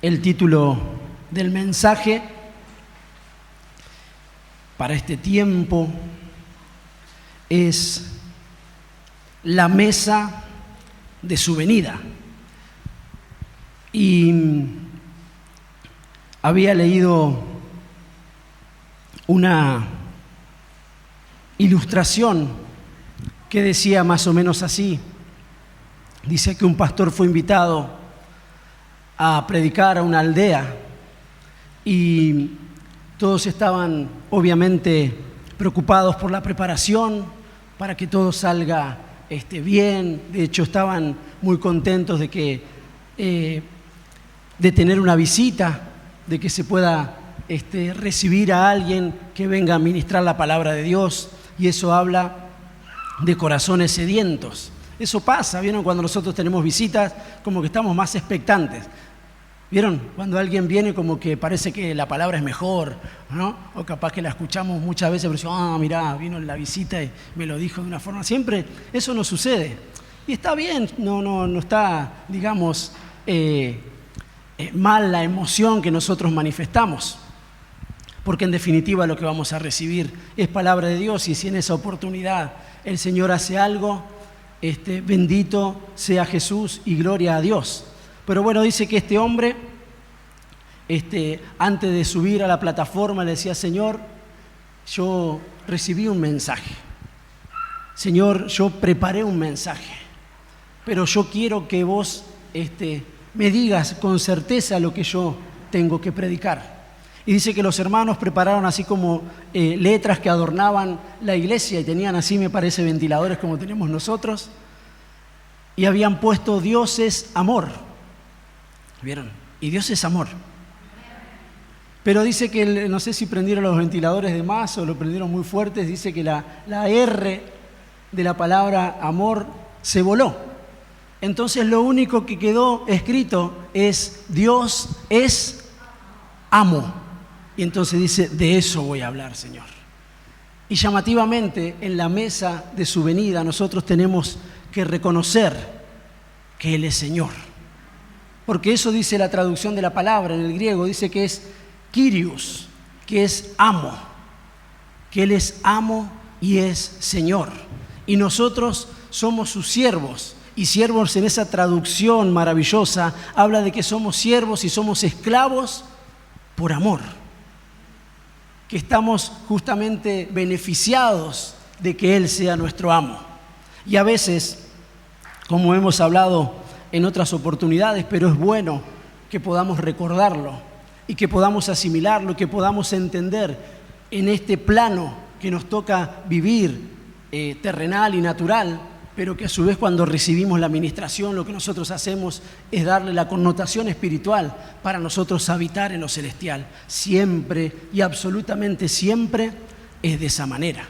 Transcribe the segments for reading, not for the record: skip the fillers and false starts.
El título del mensaje para este tiempo es La mesa de su venida. Y había leído una ilustración que decía más o menos así. Dice que un pastor fue invitado a predicar a una aldea y todos estaban obviamente preocupados por la preparación para que todo salga bien. De hecho, estaban muy contentos de tener una visita, de que se pueda recibir a alguien que venga a ministrar la palabra de Dios, y eso habla de corazones sedientos. Eso pasa, ¿vieron? Cuando nosotros tenemos visitas, como que estamos más expectantes. ¿Vieron? Cuando alguien viene, como que parece que la palabra es mejor, ¿no? O capaz que la escuchamos muchas veces, pero decimos, mirá, vino la visita y me lo dijo de una forma. Siempre eso no sucede. Y está bien, no está, digamos, mal la emoción que nosotros manifestamos. Porque en definitiva lo que vamos a recibir es palabra de Dios, y si en esa oportunidad el Señor hace algo, bendito sea Jesús y gloria a Dios. Pero bueno, dice que este hombre, antes de subir a la plataforma, le decía: Señor, yo recibí un mensaje. Señor, yo preparé un mensaje. Pero yo quiero que vos me digas con certeza lo que yo tengo que predicar. Y dice que los hermanos prepararon así como letras que adornaban la iglesia, y tenían así, me parece, ventiladores como tenemos nosotros. Y habían puesto Dios es amor. ¿Vieron? Y Dios es amor. Pero dice que, no sé si prendieron los ventiladores de más o lo prendieron muy fuertes, dice que la R de la palabra amor se voló. Entonces lo único que quedó escrito es Dios es amo. Y entonces dice: de eso voy a hablar, Señor. Y llamativamente, en la mesa de su venida, nosotros tenemos que reconocer que Él es Señor. Porque eso dice la traducción de la palabra en el griego, dice que es Kyrios, que es amo, que Él es amo y es Señor. Y nosotros somos sus siervos, y siervos en esa traducción maravillosa habla de que somos siervos y somos esclavos por amor, que estamos justamente beneficiados de que Él sea nuestro amo. Y a veces, como hemos hablado en otras oportunidades, pero es bueno que podamos recordarlo y que podamos asimilarlo, que podamos entender en este plano que nos toca vivir terrenal y natural, pero que a su vez, cuando recibimos la ministración, lo que nosotros hacemos es darle la connotación espiritual para nosotros habitar en lo celestial. Siempre y absolutamente siempre es de esa manera.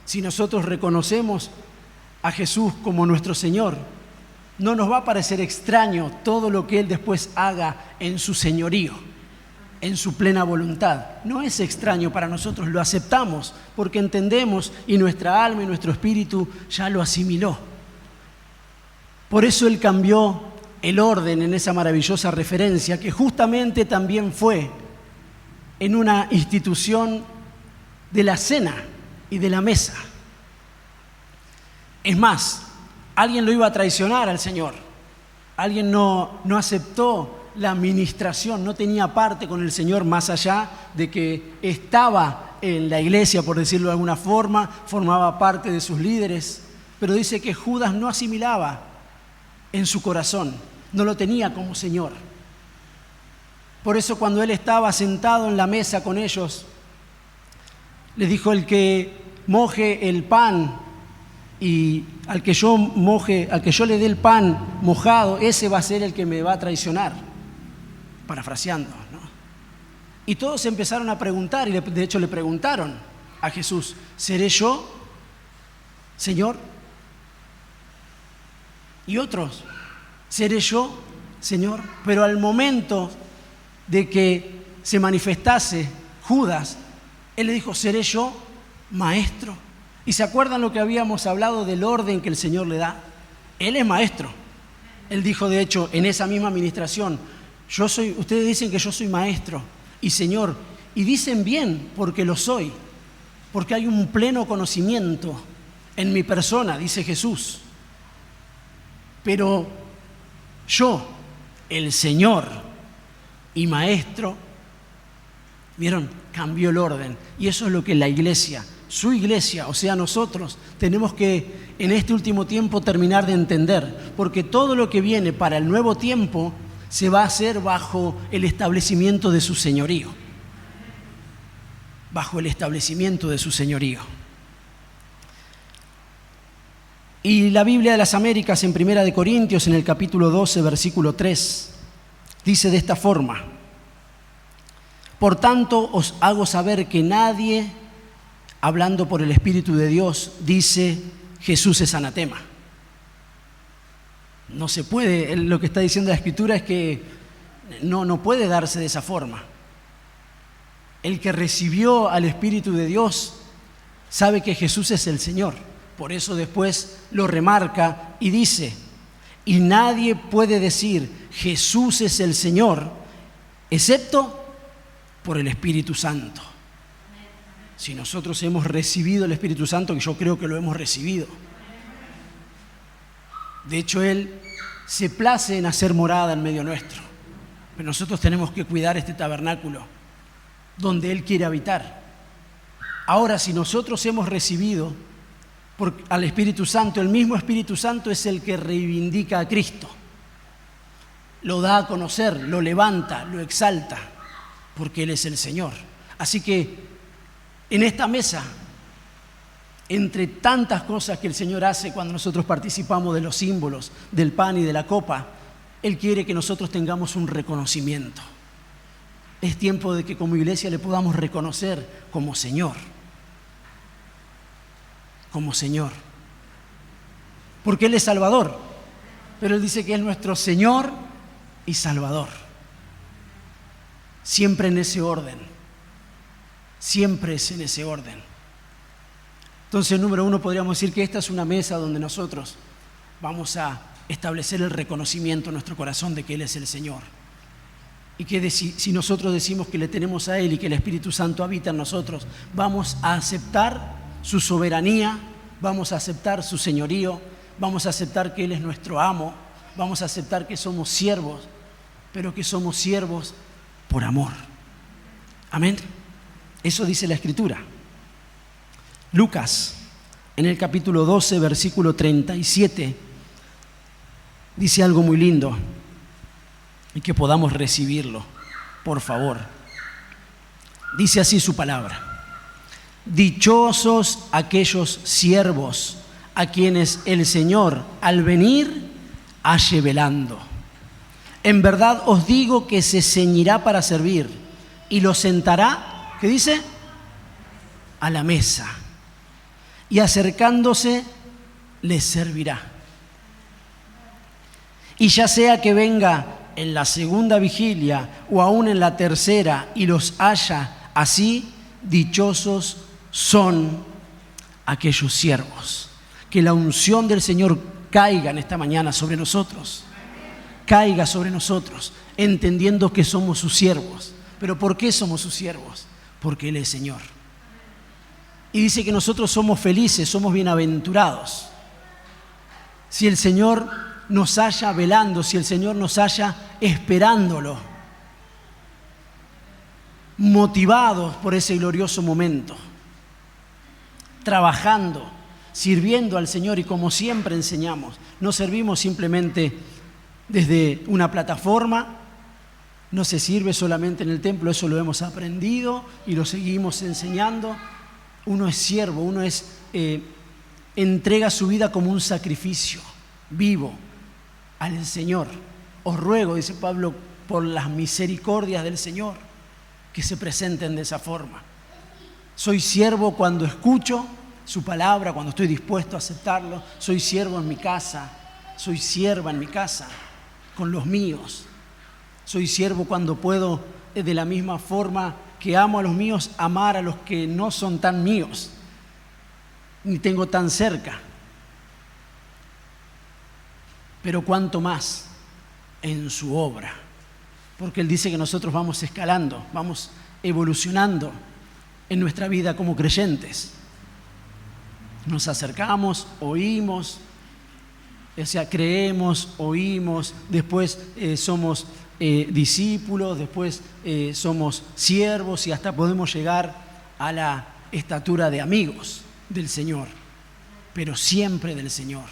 Si nosotros reconocemos a Jesús como nuestro Señor, no nos va a parecer extraño todo lo que Él después haga en su señorío, en su plena voluntad. No es extraño para nosotros, lo aceptamos porque entendemos, y nuestra alma y nuestro espíritu ya lo asimiló. Por eso Él cambió el orden en esa maravillosa referencia, que justamente también fue en una institución de la cena y de la mesa. Es más, alguien lo iba a traicionar al Señor. Alguien no aceptó la ministración, no tenía parte con el Señor, más allá de que estaba en la iglesia, por decirlo de alguna forma, formaba parte de sus líderes. Pero dice que Judas no asimilaba en su corazón, no lo tenía como Señor. Por eso, cuando Él estaba sentado en la mesa con ellos, les dijo: el que moje el pan, y al que yo le dé el pan mojado, ese va a ser el que me va a traicionar, parafraseando, ¿no? Y todos empezaron a preguntar, y de hecho le preguntaron a Jesús: ¿seré yo, Señor? Y otros: ¿seré yo, Señor? Pero al momento de que se manifestase Judas, Él le dijo: ¿seré yo, Maestro? ¿Y se acuerdan lo que habíamos hablado del orden que el Señor le da? Él es maestro. Él dijo, de hecho, en esa misma administración: Ustedes dicen que yo soy maestro y Señor, y dicen bien porque lo soy, porque hay un pleno conocimiento en mi persona, dice Jesús. Pero yo, el Señor y Maestro, ¿vieron? Cambió el orden. Y eso es lo que la iglesia, su iglesia, o sea, nosotros, tenemos que en este último tiempo terminar de entender. Porque todo lo que viene para el nuevo tiempo se va a hacer bajo el establecimiento de su señorío. Bajo el establecimiento de su señorío. Y la Biblia de las Américas en 1 Corintios, en el capítulo 12, versículo 3, dice de esta forma: por tanto os hago saber que nadie, hablando por el Espíritu de Dios, dice Jesús es anatema. No se puede, lo que está diciendo la Escritura es que no puede darse de esa forma. El que recibió al Espíritu de Dios sabe que Jesús es el Señor. Por eso después lo remarca y dice: y nadie puede decir Jesús es el Señor, excepto por el Espíritu Santo. Si nosotros hemos recibido el Espíritu Santo, que yo creo que lo hemos recibido. De hecho, Él se place en hacer morada en medio nuestro. Pero nosotros tenemos que cuidar este tabernáculo donde Él quiere habitar. Ahora, si nosotros hemos recibido al Espíritu Santo, el mismo Espíritu Santo es el que reivindica a Cristo. Lo da a conocer, lo levanta, lo exalta, porque Él es el Señor. Así que en esta mesa, entre tantas cosas que el Señor hace cuando nosotros participamos de los símbolos, del pan y de la copa, Él quiere que nosotros tengamos un reconocimiento. Es tiempo de que como iglesia le podamos reconocer como Señor. Como Señor. Porque Él es Salvador, pero Él dice que es nuestro Señor y Salvador. Siempre en ese orden. Siempre es en ese orden. Entonces, número uno, podríamos decir que esta es una mesa donde nosotros vamos a establecer el reconocimiento en nuestro corazón de que Él es el Señor. Y que si nosotros decimos que le tenemos a Él y que el Espíritu Santo habita en nosotros, vamos a aceptar su soberanía, vamos a aceptar su señorío, vamos a aceptar que Él es nuestro amo, vamos a aceptar que somos siervos, pero que somos siervos por amor. Amén. Eso dice la Escritura. Lucas, en el capítulo 12, versículo 37, dice algo muy lindo y que podamos recibirlo, por favor. Dice así su palabra: dichosos aquellos siervos a quienes el Señor al venir halle velando. En verdad os digo que se ceñirá para servir y los sentará, ¿qué dice? A la mesa, y acercándose les servirá. Y ya sea que venga en la segunda vigilia o aún en la tercera y los haya así, dichosos son aquellos siervos. Que la unción del Señor caiga en esta mañana sobre nosotros. Caiga sobre nosotros, entendiendo que somos sus siervos. ¿Pero por qué somos sus siervos? Porque Él es Señor. Y dice que nosotros somos felices, somos bienaventurados. Si el Señor nos halla velando, si el Señor nos halla esperándolo, motivados por ese glorioso momento, trabajando, sirviendo al Señor. Y como siempre enseñamos, no servimos simplemente desde una plataforma, no se sirve solamente en el templo, eso lo hemos aprendido y lo seguimos enseñando. Uno es siervo, uno entrega su vida como un sacrificio vivo al Señor. Os ruego, dice Pablo, por las misericordias del Señor, que se presenten de esa forma. Soy siervo cuando escucho su palabra, cuando estoy dispuesto a aceptarlo. Soy siervo en mi casa, soy sierva en mi casa, con los míos. Soy siervo cuando puedo, de la misma forma que amo a los míos, amar a los que no son tan míos, ni tengo tan cerca. Pero cuánto más en su obra, porque Él dice que nosotros vamos escalando, vamos evolucionando en nuestra vida como creyentes. Nos acercamos, oímos, o sea, creemos, oímos, después somos discípulos, después somos siervos y hasta podemos llegar a la estatura de amigos del Señor, pero siempre del Señor.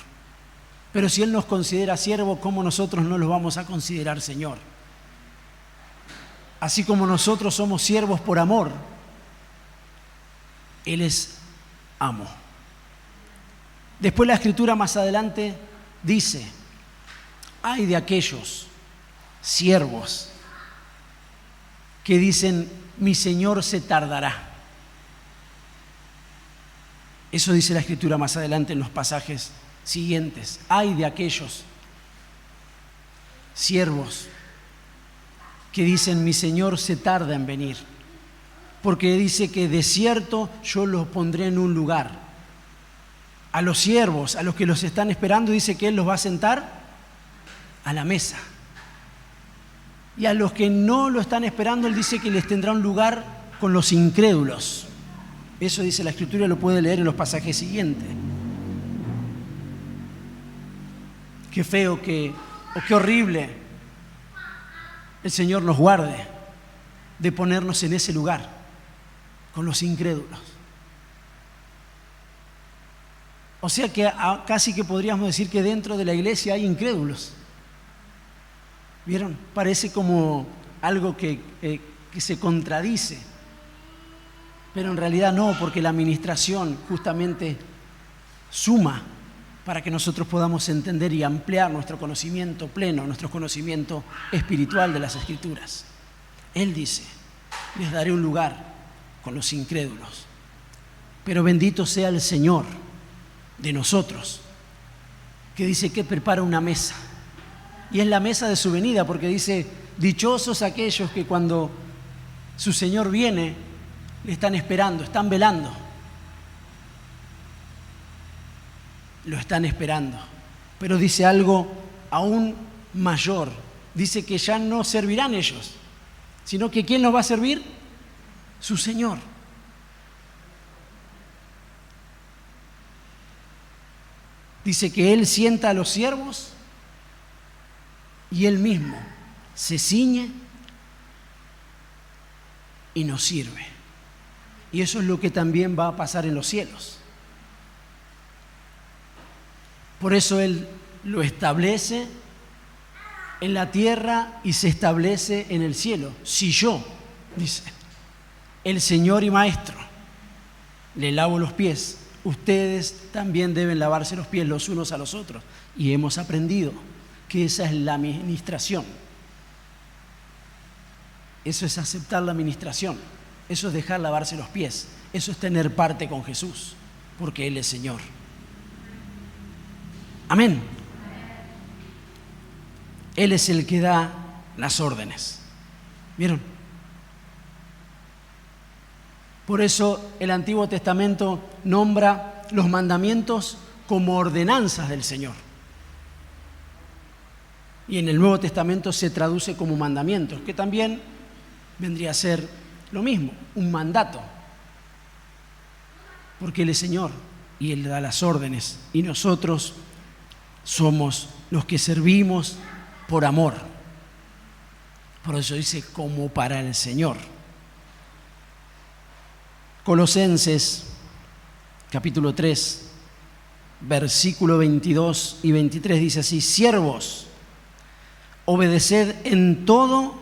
Pero si Él nos considera siervo, ¿cómo nosotros no lo vamos a considerar Señor? Así como nosotros somos siervos por amor, Él es amo. Después la Escritura más adelante dice: ay de aquellos siervos que dicen, mi Señor se tardará. Eso dice la Escritura más adelante en los pasajes siguientes. Ay de aquellos siervos que dicen, mi Señor se tarda en venir, porque dice que de cierto yo los pondré en un lugar. A los siervos, a los que los están esperando, dice que Él los va a sentar a la mesa. Y a los que no lo están esperando, Él dice que les tendrá un lugar con los incrédulos. Eso dice la Escritura, lo puede leer en los pasajes siguientes. Qué feo o qué horrible el Señor nos guarde de ponernos en ese lugar con los incrédulos. O sea que casi que podríamos decir que dentro de la iglesia hay incrédulos. ¿Vieron? Parece como algo que se contradice. Pero en realidad no, porque la administración justamente suma para que nosotros podamos entender y ampliar nuestro conocimiento pleno, nuestro conocimiento espiritual de las Escrituras. Él dice, les daré un lugar con los incrédulos. Pero bendito sea el Señor de nosotros, que dice que prepara una mesa. Y es la mesa de su venida, porque dice, dichosos aquellos que cuando su Señor viene, le están esperando, están velando. Lo están esperando. Pero dice algo aún mayor. Dice que ya no servirán ellos, sino que ¿quién los va a servir? Su Señor. Dice que Él sienta a los siervos y Él mismo se ciñe y nos sirve. Y eso es lo que también va a pasar en los cielos. Por eso Él lo establece en la tierra y se establece en el cielo. Si yo, dice, el Señor y Maestro, le lavo los pies, ustedes también deben lavarse los pies los unos a los otros. Y hemos aprendido que esa es la administración. Eso es aceptar la administración. Eso es dejar lavarse los pies. Eso es tener parte con Jesús, porque Él es Señor. Amén. Él es el que da las órdenes. ¿Vieron? Por eso el Antiguo Testamento nombra los mandamientos como ordenanzas del Señor. Y en el Nuevo Testamento se traduce como mandamientos, que también vendría a ser lo mismo, un mandato. Porque Él es Señor y Él da las órdenes. Y nosotros somos los que servimos por amor. Por eso dice, como para el Señor. Colosenses, capítulo 3, versículo 22 y 23 dice así: siervos, obedeced en todo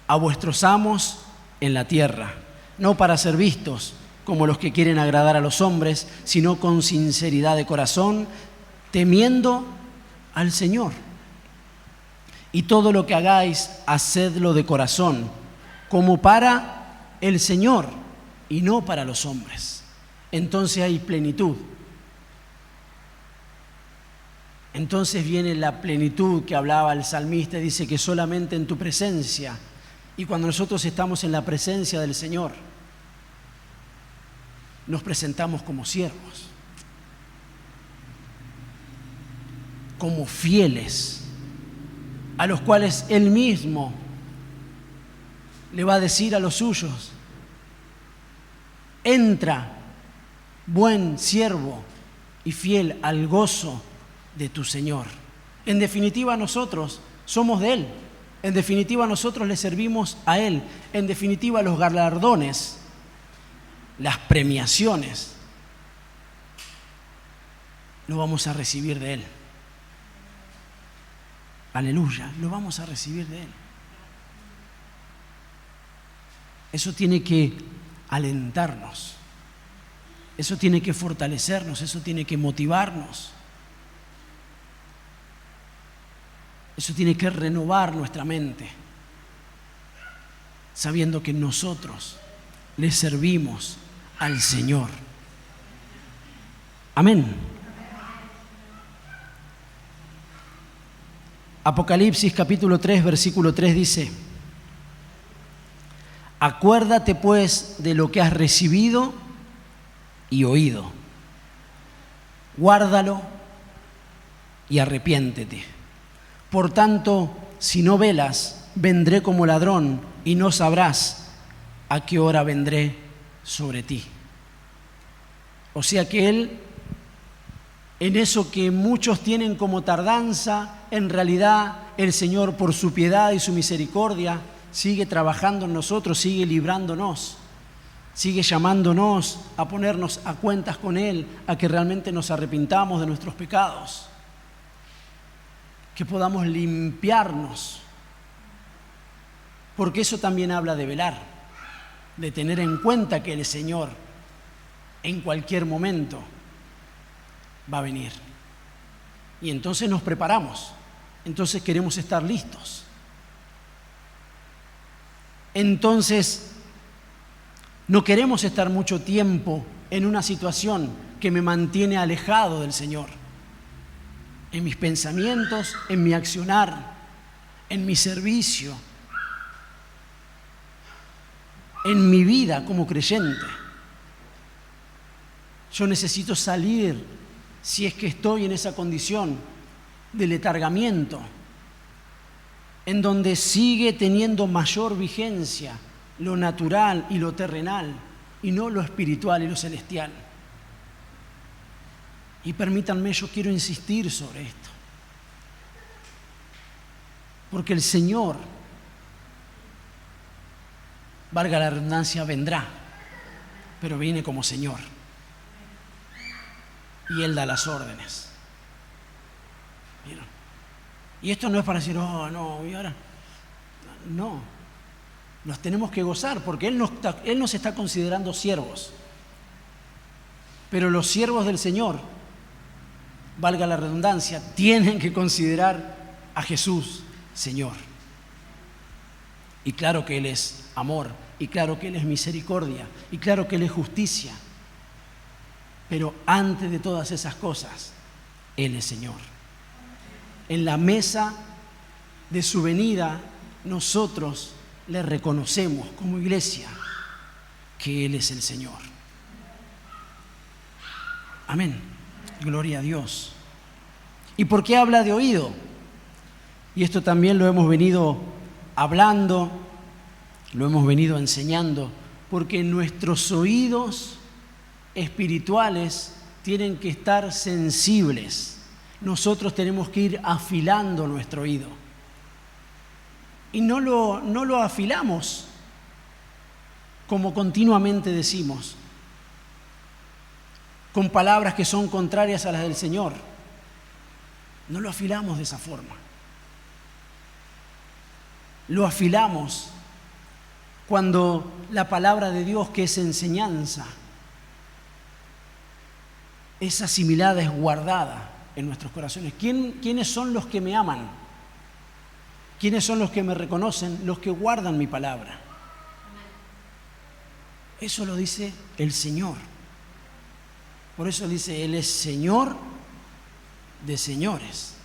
a vuestros amos en la tierra, no para ser vistos como los que quieren agradar a los hombres, sino con sinceridad de corazón, temiendo al Señor. Y todo lo que hagáis, hacedlo de corazón, como para el Señor y no para los hombres. Entonces hay plenitud. Entonces viene la plenitud que hablaba el salmista, dice que solamente en tu presencia. Y cuando nosotros estamos en la presencia del Señor, nos presentamos como siervos, como fieles, a los cuales Él mismo le va a decir a los suyos: entra, buen siervo y fiel, al gozo de tu Señor. En definitiva, nosotros somos de Él. En definitiva, nosotros le servimos a Él. En definitiva, los galardones, las premiaciones, lo vamos a recibir de Él. Aleluya, lo vamos a recibir de Él. Eso tiene que alentarnos, eso tiene que fortalecernos, eso tiene que motivarnos, eso tiene que renovar nuestra mente, sabiendo que nosotros le servimos al Señor. Amén. Apocalipsis capítulo 3, versículo 3 dice: acuérdate pues de lo que has recibido y oído. Guárdalo y arrepiéntete. Por tanto, si no velas, vendré como ladrón y no sabrás a qué hora vendré sobre ti. O sea que Él, en eso que muchos tienen como tardanza, en realidad el Señor, por su piedad y su misericordia, sigue trabajando en nosotros, sigue librándonos, sigue llamándonos a ponernos a cuentas con Él, a que realmente nos arrepintamos de nuestros pecados, que podamos limpiarnos, porque eso también habla de velar, de tener en cuenta que el Señor en cualquier momento va a venir. Y entonces nos preparamos, entonces queremos estar listos. Entonces no queremos estar mucho tiempo en una situación que me mantiene alejado del Señor, en mis pensamientos, en mi accionar, en mi servicio, en mi vida como creyente. Yo necesito salir, si es que estoy en esa condición de letargamiento, en donde sigue teniendo mayor vigencia lo natural y lo terrenal, y no lo espiritual y lo celestial. Y permítanme, yo quiero insistir sobre esto, porque el Señor, valga la redundancia, vendrá, pero viene como Señor, y Él da las órdenes. ¿Vieron? Y esto no es para decir, oh, no, y ahora, no, nos tenemos que gozar, porque Él nos está considerando siervos, pero los siervos del Señor, valga la redundancia, tienen que considerar a Jesús Señor. Y claro que Él es amor, y claro que Él es misericordia, y claro que Él es justicia, pero antes de todas esas cosas, Él es Señor. En la mesa de su venida, nosotros le reconocemos como iglesia que Él es el Señor. Amén. Gloria a Dios. ¿Y por qué habla de oído? Y esto también lo hemos venido hablando, lo hemos venido enseñando, porque nuestros oídos espirituales tienen que estar sensibles. Nosotros tenemos que ir afilando nuestro oído. Y no lo afilamos como continuamente decimos, con palabras que son contrarias a las del Señor. No lo afilamos de esa forma. Lo afilamos cuando la palabra de Dios, que es enseñanza, es asimilada, es guardada en nuestros corazones. ¿Quiénes son los que me aman? ¿Quiénes son los que me reconocen? Los que guardan mi palabra. Eso lo dice el Señor. Por eso dice, Él es Señor de señores.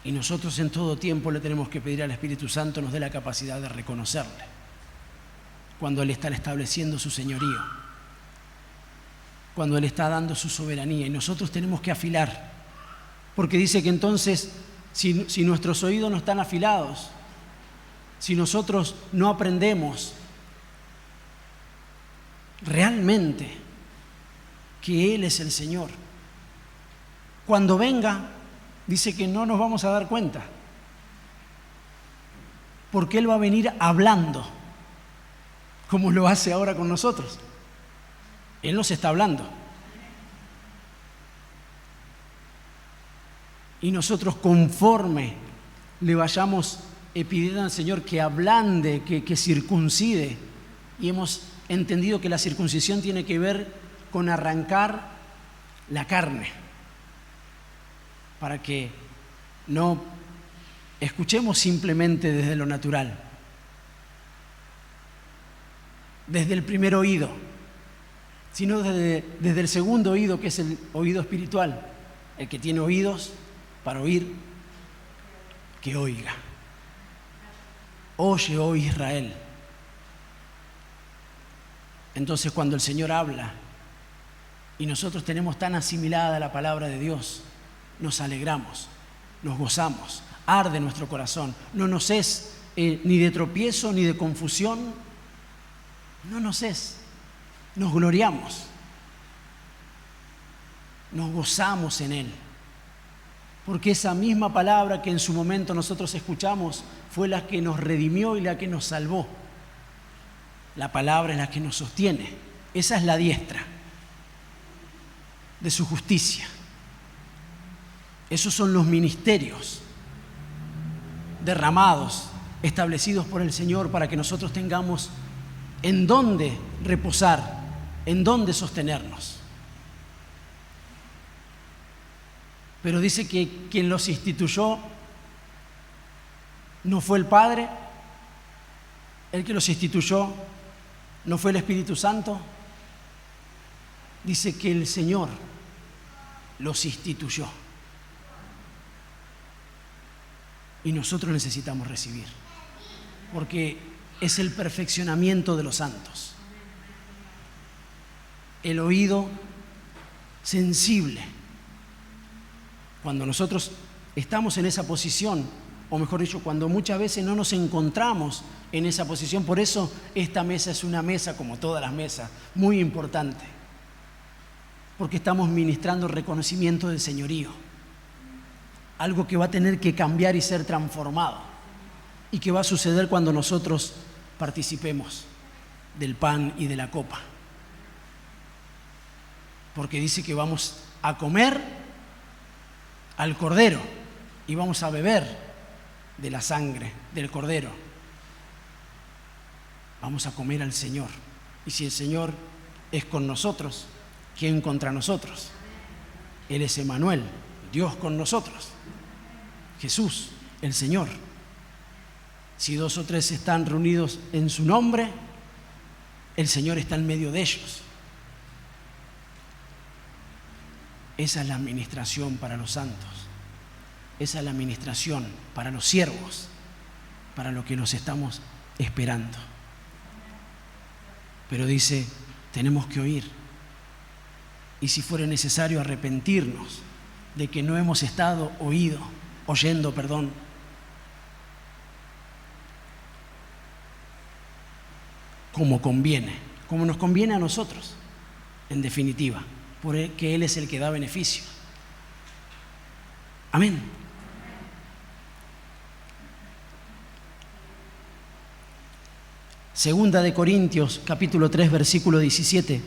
Y nosotros en todo tiempo le tenemos que pedir al Espíritu Santo nos dé la capacidad de reconocerle cuando Él está estableciendo su señorío, cuando Él está dando su soberanía, y nosotros tenemos que afilar, porque dice que entonces si nuestros oídos no están afilados, si nosotros no aprendemos realmente que Él es el Señor, cuando venga, dice que no nos vamos a dar cuenta, porque Él va a venir hablando, como lo hace ahora con nosotros. Él nos está hablando. Y nosotros, conforme le vayamos pidiendo al Señor que ablande, que circuncide, y hemos entendido que la circuncisión tiene que ver con arrancar la carne, para que no escuchemos simplemente desde lo natural, desde el primer oído, sino desde el segundo oído, que es el oído espiritual. El que tiene oídos para oír, que oiga. Oye, oh Israel. Entonces, cuando el Señor habla y nosotros tenemos tan asimilada la palabra de Dios, nos alegramos, nos gozamos, arde nuestro corazón. No nos es ni de tropiezo ni de confusión, no nos es. Nos gloriamos, nos gozamos en Él, porque esa misma palabra que en su momento nosotros escuchamos fue la que nos redimió y la que nos salvó. La palabra es la que nos sostiene. Esa es la diestra de su justicia. Esos son los ministerios derramados, establecidos por el Señor para que nosotros tengamos en dónde reposar, en dónde sostenernos. Pero dice que quien los instituyó no fue el Padre, el que los instituyó no fue el Espíritu Santo. Dice que el Señor los instituyó. Y nosotros necesitamos recibir, porque es el perfeccionamiento de los santos. El oído sensible. Cuando nosotros estamos en esa posición, o mejor dicho, cuando muchas veces no nos encontramos en esa posición, por eso esta mesa es una mesa, como todas las mesas, muy importante, porque estamos ministrando reconocimiento del señorío, algo que va a tener que cambiar y ser transformado, y que va a suceder cuando nosotros participemos del pan y de la copa. Porque dice que vamos a comer al Cordero y vamos a beber de la sangre del Cordero. Vamos a comer al Señor. Y si el Señor es con nosotros, ¿quién contra nosotros? Él es Emmanuel, Dios con nosotros. Jesús, el Señor. Si 2 o 3 están reunidos en su nombre, el Señor está en medio de ellos. Esa es la administración para los santos. Esa es la administración para los siervos, para lo que nos estamos esperando. Pero dice, tenemos que oír. Y si fuera necesario arrepentirnos de que no hemos estado oyendo, como conviene, como nos conviene a nosotros, en definitiva, porque Él es el que da beneficio. Amén. Segunda de Corintios, capítulo 3, versículo 17.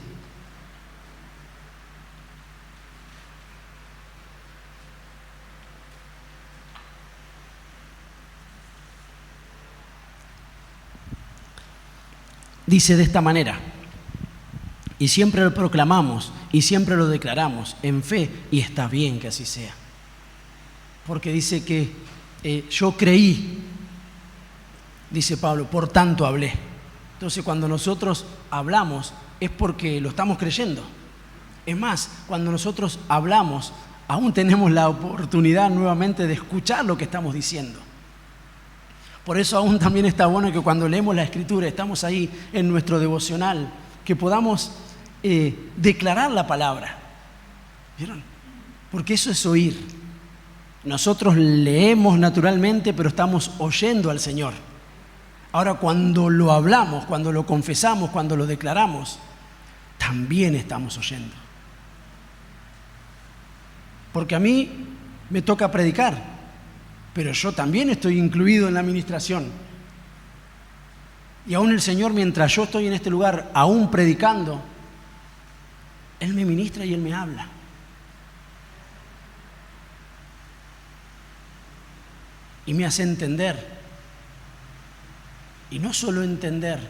Dice de esta manera: y siempre lo proclamamos y siempre lo declaramos en fe, y está bien que así sea. Porque dice que yo creí, dice Pablo, por tanto hablé. Entonces, cuando nosotros hablamos es porque lo estamos creyendo. Es más, cuando nosotros hablamos, aún tenemos la oportunidad nuevamente de escuchar lo que estamos diciendo. Por eso aún también está bueno que cuando leemos la Escritura, estamos ahí en nuestro devocional, que podamos declarar la palabra. ¿Vieron? Porque eso es oír. Nosotros leemos naturalmente, pero estamos oyendo al Señor. Ahora, cuando lo hablamos, cuando lo confesamos, cuando lo declaramos, también estamos oyendo. Porque a mí me toca predicar, pero yo también estoy incluido en la administración. Y aún el Señor, mientras yo estoy en este lugar, aún predicando, Él me ministra y Él me habla. Y me hace entender. Y no solo entender,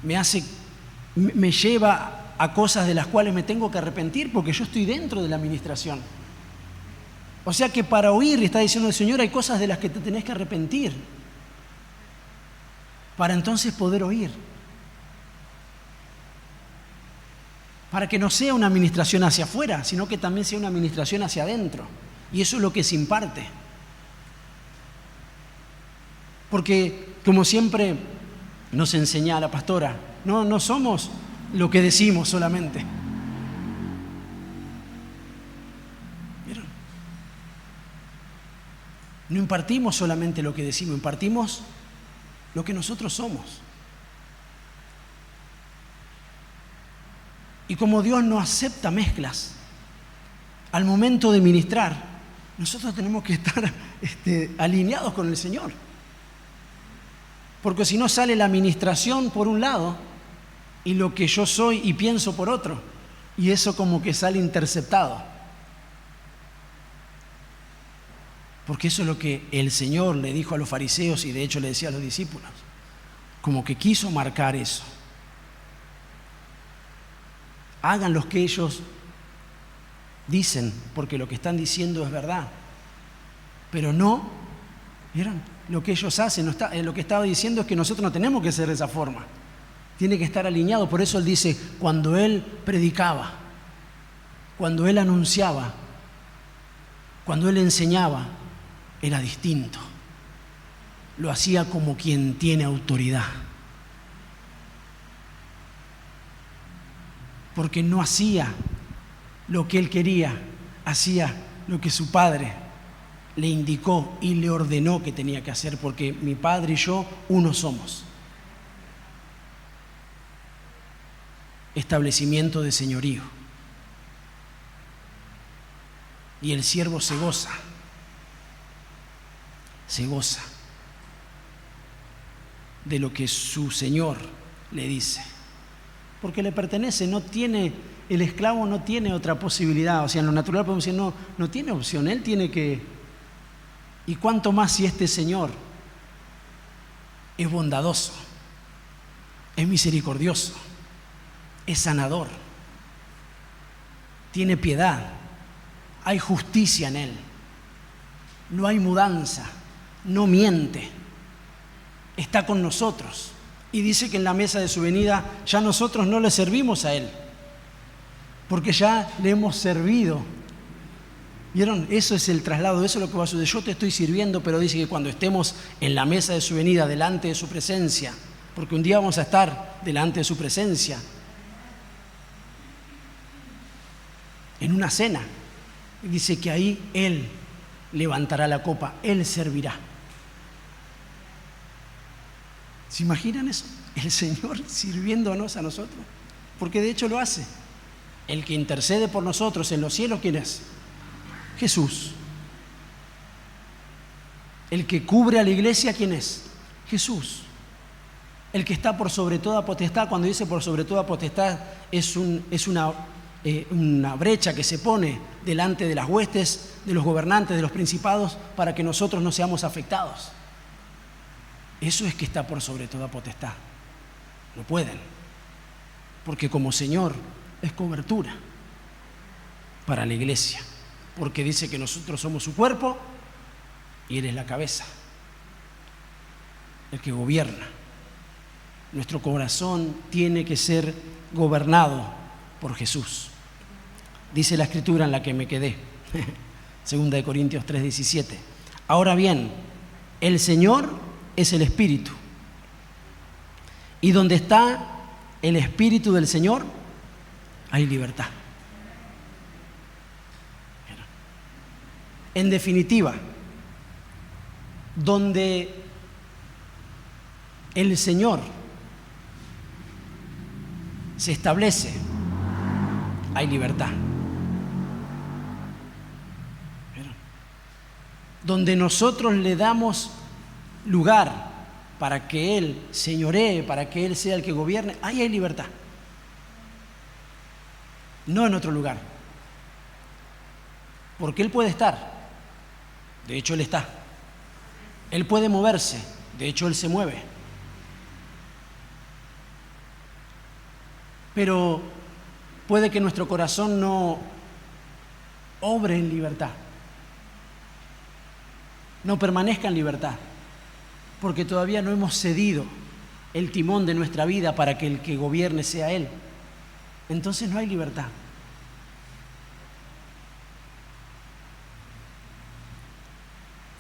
me lleva a cosas de las cuales me tengo que arrepentir porque yo estoy dentro de la administración. O sea que para oír, está diciendo el Señor, hay cosas de las que te tenés que arrepentir para entonces poder oír. Para que no sea una administración hacia afuera, sino que también sea una administración hacia adentro. Y eso es lo que se imparte. Porque, como siempre nos enseña la pastora, no somos lo que decimos solamente. ¿Vieron? No impartimos solamente lo que decimos, impartimos lo que nosotros somos. Y como Dios no acepta mezclas, al momento de ministrar, nosotros tenemos que estar alineados con el Señor. Porque si no sale la administración por un lado y lo que yo soy y pienso por otro, y eso como que sale interceptado. Porque eso es lo que el Señor le dijo a los fariseos y de hecho le decía a los discípulos. Como que quiso marcar eso. Hagan lo que ellos dicen, porque lo que están diciendo es verdad. Pero no, ¿vieron? Lo que ellos hacen, lo que estaba diciendo es que nosotros no tenemos que ser de esa forma. Tiene que estar alineado. Por eso Él dice, cuando Él predicaba, cuando Él anunciaba, cuando Él enseñaba, era distinto. Lo hacía como quien tiene autoridad. Porque no hacía lo que Él quería, hacía lo que su Padre le indicó y le ordenó que tenía que hacer, porque mi Padre y yo uno somos. Establecimiento de señorío. Y el siervo se goza de lo que su Señor le dice. Porque le pertenece, el esclavo no tiene otra posibilidad. O sea, en lo natural podemos decir, no tiene opción, él tiene que. Y cuánto más si este Señor es bondadoso, es misericordioso, es sanador, tiene piedad, hay justicia en Él, no hay mudanza, no miente, está con nosotros. Y dice que en la mesa de su venida ya nosotros no le servimos a Él, porque ya le hemos servido. ¿Vieron? Eso es el traslado, eso es lo que va a suceder. Yo te estoy sirviendo, pero dice que cuando estemos en la mesa de su venida, delante de su presencia, porque un día vamos a estar delante de su presencia, en una cena, dice que ahí Él levantará la copa, Él servirá. ¿Se imaginan eso? El Señor sirviéndonos a nosotros, porque de hecho lo hace. El que intercede por nosotros en los cielos, ¿quién es? Jesús. El que cubre a la iglesia, ¿quién es? Jesús. El que está por sobre toda potestad, cuando dice por sobre toda potestad, es una brecha que se pone delante de las huestes, de los gobernantes, de los principados, para que nosotros no seamos afectados. Eso es que está por sobre toda potestad. No pueden, porque como Señor es cobertura para la iglesia, porque dice que nosotros somos su cuerpo y Él es la cabeza, el que gobierna. Nuestro corazón tiene que ser gobernado por Jesús. Dice la escritura en la que me quedé, 2 Corintios 3:17. Ahora bien, el Señor es el Espíritu. Y donde está el Espíritu del Señor, hay libertad. En definitiva, donde el Señor se establece, hay libertad. Donde nosotros le damos lugar para que Él señoree, para que Él sea el que gobierne, ahí hay libertad. No en otro lugar. Porque Él puede estar, de hecho Él está. Él puede moverse, de hecho Él se mueve. Pero puede que nuestro corazón no obre en libertad, no permanezca en libertad, porque todavía no hemos cedido el timón de nuestra vida para que el que gobierne sea Él. Entonces no hay libertad.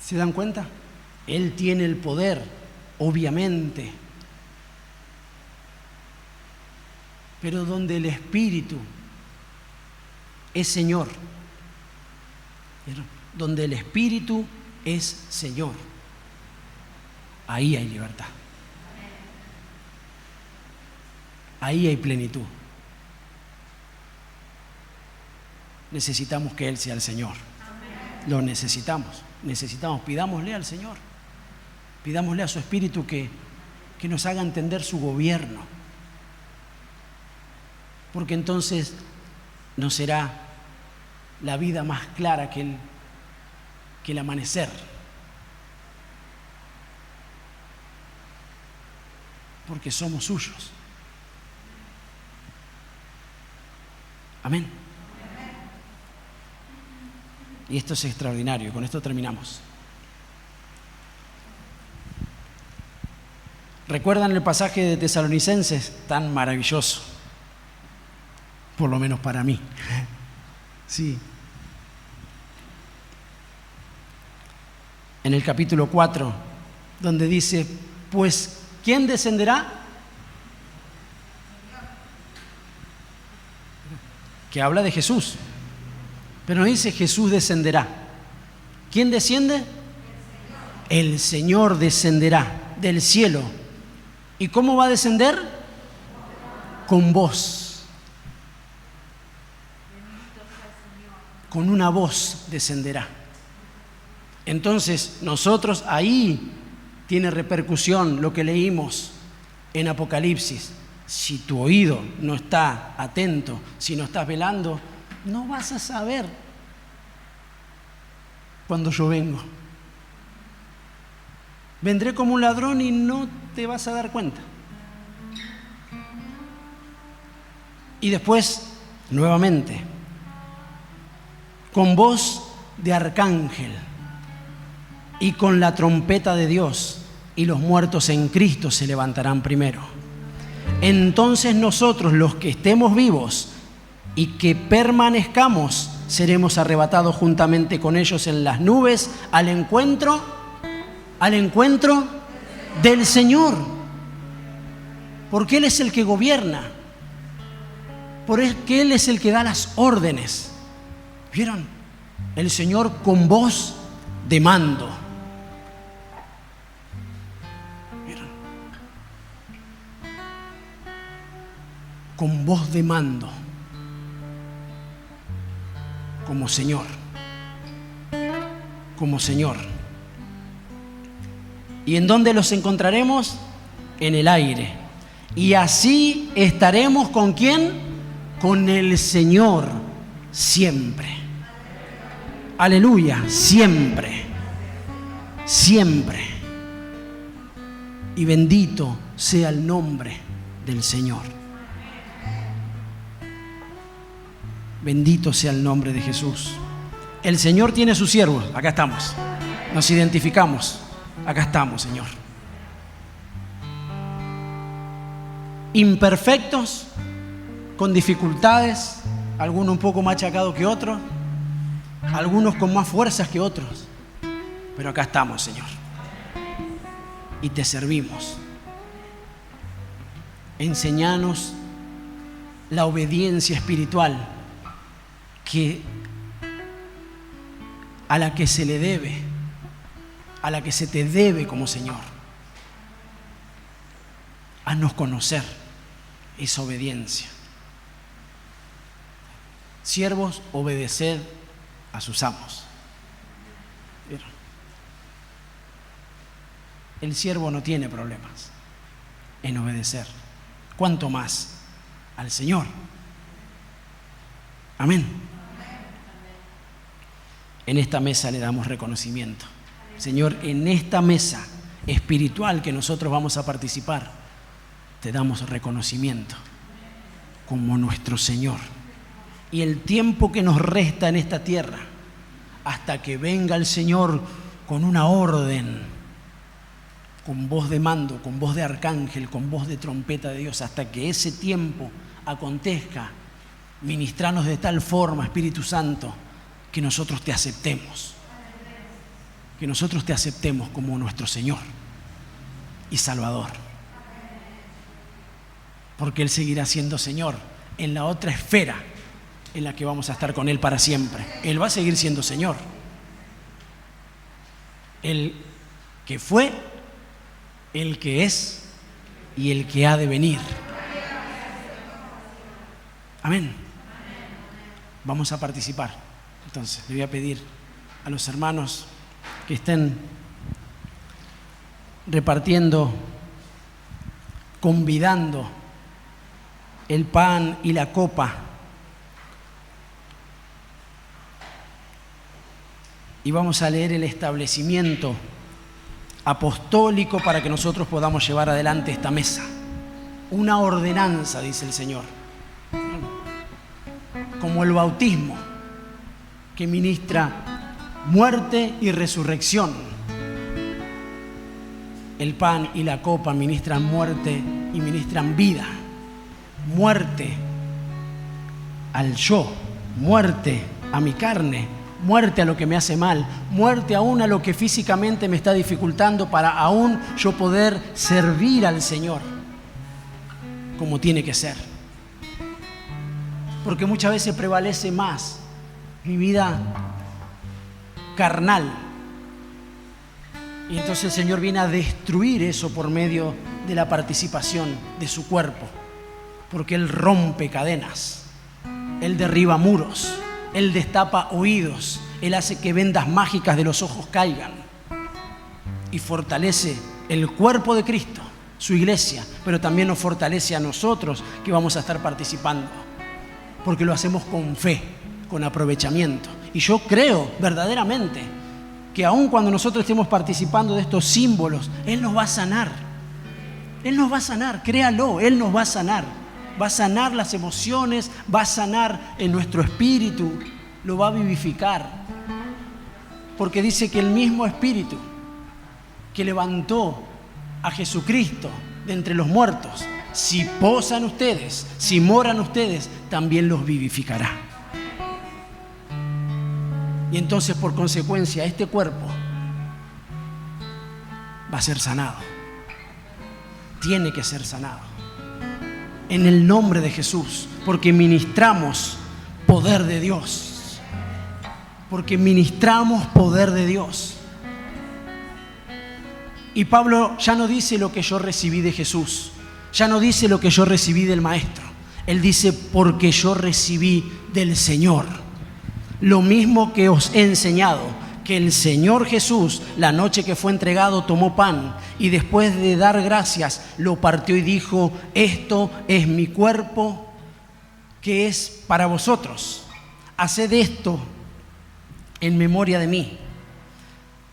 ¿Se dan cuenta? Él tiene el poder, obviamente. Pero donde el Espíritu es Señor, donde el Espíritu es Señor, ahí hay libertad. Ahí hay plenitud. Necesitamos que Él sea el Señor. Lo necesitamos. Pidámosle al Señor. Pidámosle a su Espíritu que nos haga entender su gobierno. Porque entonces nos será la vida más clara que el amanecer. Porque somos suyos. Amén. Y esto es extraordinario. Con esto terminamos. ¿Recuerdan el pasaje de Tesalonicenses? Tan maravilloso. Por lo menos para mí. Sí. En el capítulo 4, donde dice, pues, ¿quién descenderá? Que habla de Jesús. Pero no dice Jesús descenderá. ¿Quién desciende? El Señor descenderá del cielo. ¿Y cómo va a descender? Con voz. Con una voz descenderá. Entonces, nosotros ahí tiene repercusión lo que leímos en Apocalipsis. Si tu oído no está atento, si no estás velando, no vas a saber cuando yo vengo. Vendré como un ladrón y no te vas a dar cuenta. Y después, nuevamente, con voz de arcángel y con la trompeta de Dios, y los muertos en Cristo se levantarán primero. Entonces nosotros, los que estemos vivos y que permanezcamos, seremos arrebatados juntamente con ellos en las nubes al encuentro del Señor. Porque Él es el que gobierna, porque Él es el que da las órdenes. ¿Vieron? El Señor con voz de mando. ¿Vieron? Con voz de mando. Como Señor. Como Señor. ¿Y en dónde los encontraremos? En el aire. Y así estaremos ¿con quién? Con el Señor siempre. Aleluya, siempre. Siempre. Y bendito sea el nombre del Señor. Bendito sea el nombre de Jesús. El Señor tiene sus siervos. Acá estamos. Nos identificamos. Acá estamos, Señor. Imperfectos, con dificultades, algunos un poco más achacados que otros, algunos con más fuerzas que otros. Pero acá estamos, Señor. Y te servimos. Enséñanos la obediencia espiritual que a la que se le debe, a la que se te debe como Señor. Haznos conocer esa obediencia. Siervos, obedeced a sus amos. El siervo no tiene problemas en obedecer, cuanto más al Señor. Amén. En esta mesa le damos reconocimiento. Señor, en esta mesa espiritual que nosotros vamos a participar, te damos reconocimiento como nuestro Señor. Y el tiempo que nos resta en esta tierra, hasta que venga el Señor con una orden, con voz de mando, con voz de arcángel, con voz de trompeta de Dios, hasta que ese tiempo acontezca, ministranos de tal forma, Espíritu Santo, que nosotros te aceptemos. Que nosotros te aceptemos como nuestro Señor y Salvador. Porque Él seguirá siendo Señor en la otra esfera en la que vamos a estar con Él para siempre. Él va a seguir siendo Señor. El que fue, el que es y el que ha de venir. Amén. Vamos a participar. Entonces, le voy a pedir a los hermanos que estén repartiendo, convidando el pan y la copa. Y vamos a leer el establecimiento apostólico para que nosotros podamos llevar adelante esta mesa. Una ordenanza, dice el Señor. Como el bautismo, que ministra muerte y resurrección. El pan y la copa ministran muerte y ministran vida. Muerte al yo, muerte a mi carne, muerte a lo que me hace mal, muerte aún a lo que físicamente me está dificultando para aún yo poder servir al Señor como tiene que ser. Porque muchas veces prevalece más mi vida carnal. Y entonces el Señor viene a destruir eso por medio de la participación de su cuerpo. Porque Él rompe cadenas, Él derriba muros, Él destapa oídos, Él hace que vendas mágicas de los ojos caigan y fortalece el cuerpo de Cristo, su iglesia, pero también nos fortalece a nosotros que vamos a estar participando, porque lo hacemos con fe, con aprovechamiento. Y yo creo verdaderamente que aun cuando nosotros estemos participando de estos símbolos, Él nos va a sanar. Él nos va a sanar, créalo, Él nos va a sanar. Va a sanar las emociones, va a sanar en nuestro espíritu, lo va a vivificar. Porque dice que el mismo Espíritu que levantó a Jesucristo de entre los muertos, si posan ustedes, si moran ustedes, también los vivificará. Y entonces, por consecuencia, este cuerpo va a ser sanado. Tiene que ser sanado. En el nombre de Jesús, porque ministramos poder de Dios. Porque ministramos poder de Dios. Y Pablo ya no dice lo que yo recibí de Jesús. Ya no dice lo que yo recibí del Maestro. Él dice, porque yo recibí del Señor. Lo mismo que os he enseñado, que el Señor Jesús, la noche que fue entregado, tomó pan y después de dar gracias, lo partió y dijo, esto es mi cuerpo que es para vosotros. Haced esto en memoria de mí.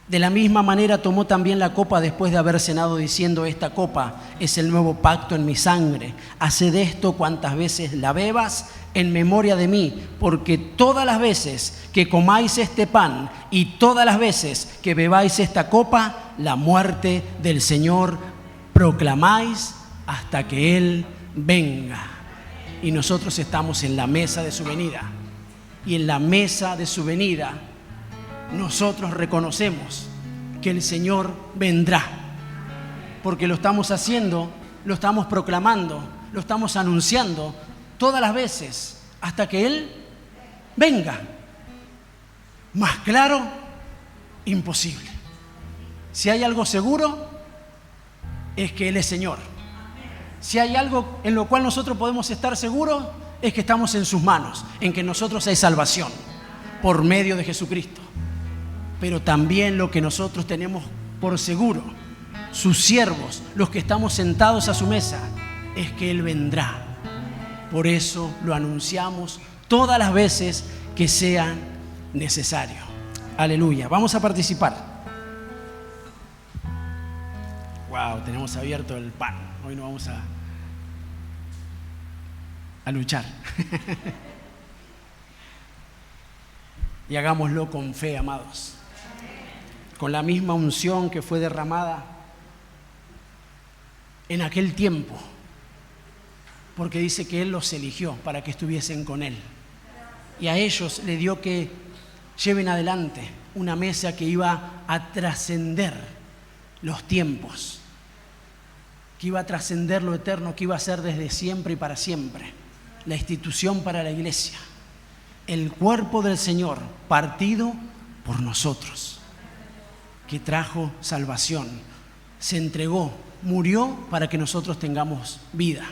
De la misma manera tomó también la copa después de haber cenado diciendo, esta copa es el nuevo pacto en mi sangre. Haced esto cuantas veces la bebas en memoria de mí, porque todas las veces que comáis este pan y todas las veces que bebáis esta copa, la muerte del Señor proclamáis hasta que Él venga. Y nosotros estamos en la mesa de su venida. Y en la mesa de su venida nosotros reconocemos que el Señor vendrá, porque lo estamos haciendo, lo estamos proclamando, lo estamos anunciando todas las veces hasta que Él venga. Más claro imposible. Si hay algo seguro, es que Él es Señor. Si hay algo en lo cual nosotros podemos estar seguros, es que estamos en sus manos, en que nosotros hay salvación por medio de Jesucristo. Pero también lo que nosotros tenemos por seguro, sus siervos, los que estamos sentados a su mesa, es que Él vendrá. Por eso lo anunciamos todas las veces que sea necesario. Aleluya. Vamos a participar. Wow, tenemos abierto el pan. Hoy no vamos a luchar. Y hagámoslo con fe, amados. Con la misma unción que fue derramada en aquel tiempo. Porque dice que Él los eligió para que estuviesen con Él. Y a ellos le dio que lleven adelante una mesa que iba a trascender los tiempos, que iba a trascender lo eterno, que iba a ser desde siempre y para siempre. La institución para la iglesia, el cuerpo del Señor partido por nosotros, que trajo salvación, se entregó, murió para que nosotros tengamos vida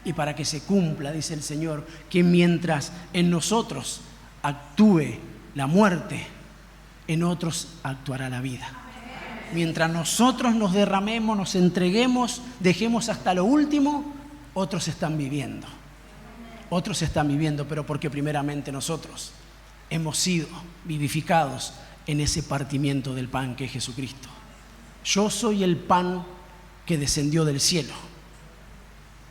y para que se cumpla, dice el Señor, que mientras en nosotros actúe la muerte, en otros actuará la vida. Mientras nosotros nos derramemos, nos entreguemos, dejemos hasta lo último, otros están viviendo. Otros están viviendo, pero porque primeramente nosotros hemos sido vivificados en ese partimiento del pan que es Jesucristo. Yo soy el pan que descendió del cielo.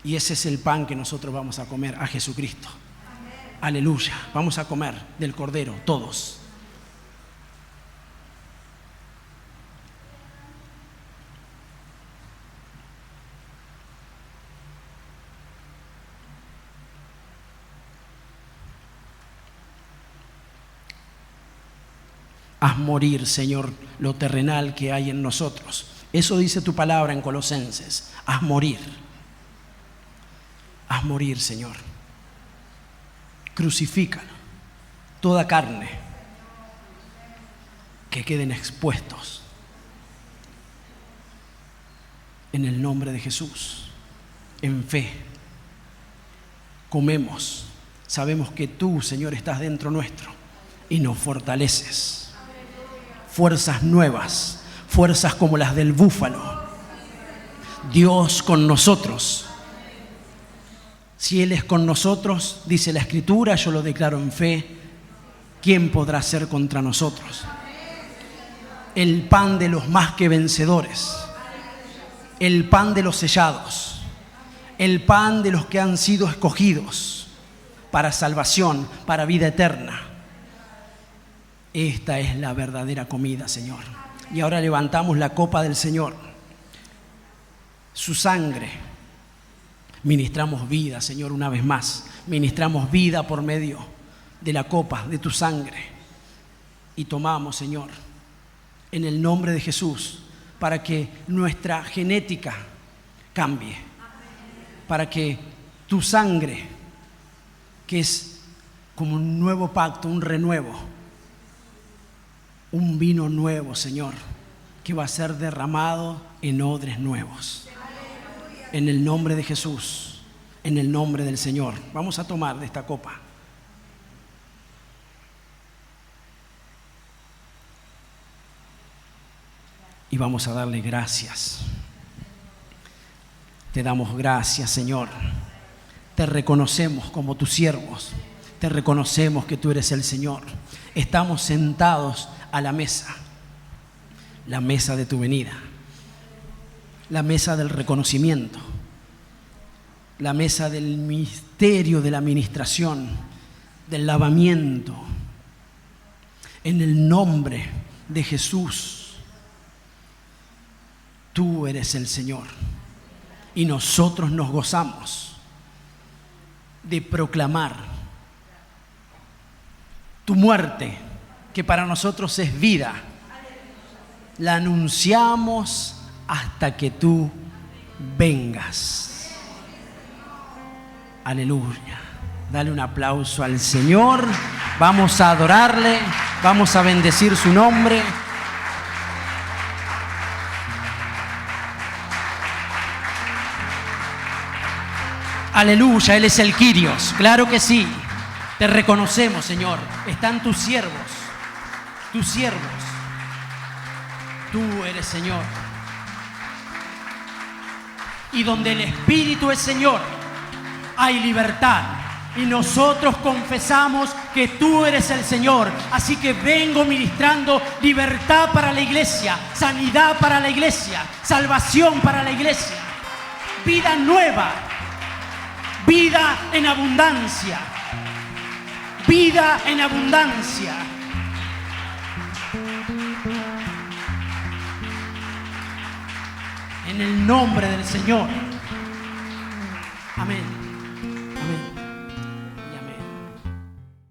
Y ese es el pan que nosotros vamos a comer, a Jesucristo. Aleluya. Vamos a comer del Cordero, todos. Haz morir, Señor, lo terrenal que hay en nosotros. Eso dice tu palabra en Colosenses. Haz morir. Haz morir, Señor. Crucifícalo. Toda carne. Que queden expuestos. En el nombre de Jesús. En fe. Comemos. Sabemos que tú, Señor, estás dentro nuestro y nos fortaleces. Fuerzas nuevas, fuerzas como las del búfalo. Dios con nosotros. Si Él es con nosotros, dice la Escritura, yo lo declaro en fe, ¿quién podrá ser contra nosotros? El pan de los más que vencedores, el pan de los sellados, el pan de los que han sido escogidos para salvación, para vida eterna. Esta es la verdadera comida, Señor. Y ahora levantamos la copa del Señor. Su sangre. Ministramos vida, Señor, una vez más. Ministramos vida por medio de la copa de tu sangre. Y tomamos, Señor, en el nombre de Jesús, para que nuestra genética cambie. Para que tu sangre, que es como un nuevo pacto, un renuevo, un vino nuevo, Señor, que va a ser derramado en odres nuevos. En el nombre de Jesús, en el nombre del Señor. Vamos a tomar de esta copa. Y vamos a darle gracias. Te damos gracias, Señor. Te reconocemos como tus siervos. Te reconocemos que tú eres el Señor. Estamos sentados a la mesa de tu venida, la mesa del reconocimiento, la mesa del misterio de la administración, del lavamiento, en el nombre de Jesús. Tú eres el Señor y nosotros nos gozamos de proclamar tu muerte, que para nosotros es vida. La anunciamos hasta que tú vengas. Aleluya. Dale un aplauso al Señor. Vamos a adorarle, vamos a bendecir su nombre. Aleluya, Él es el Kyrios. Claro que sí. Te reconocemos, Señor. Están tus siervos. Tus siervos. Tú eres Señor. Y donde el Espíritu es Señor, hay libertad. Y nosotros confesamos que tú eres el Señor. Así que vengo ministrando libertad para la iglesia, sanidad para la iglesia, salvación para la iglesia, vida nueva, vida en abundancia, vida en abundancia. En el nombre del Señor.